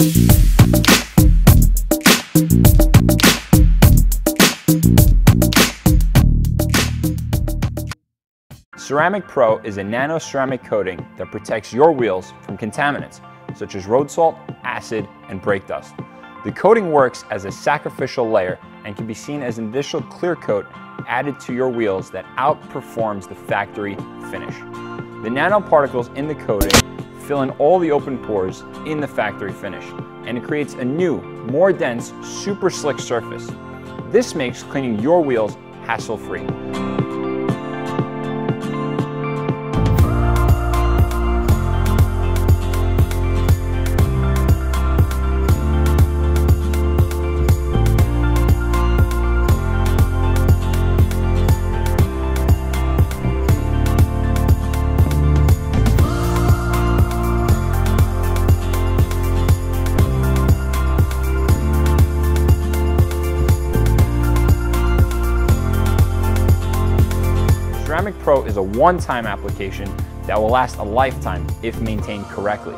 Ceramic Pro is a nano-ceramic coating that protects your wheels from contaminants, such as road salt, acid, and brake dust. The coating works as a sacrificial layer and can be seen as an additional clear coat added to your wheels that outperforms the factory finish. The nanoparticles in the coating fill in all the open pores in the factory finish, and it creates a new, more dense, super slick surface. This makes cleaning your wheels hassle-free. Ceramic Pro is a one-time application that will last a lifetime if maintained correctly.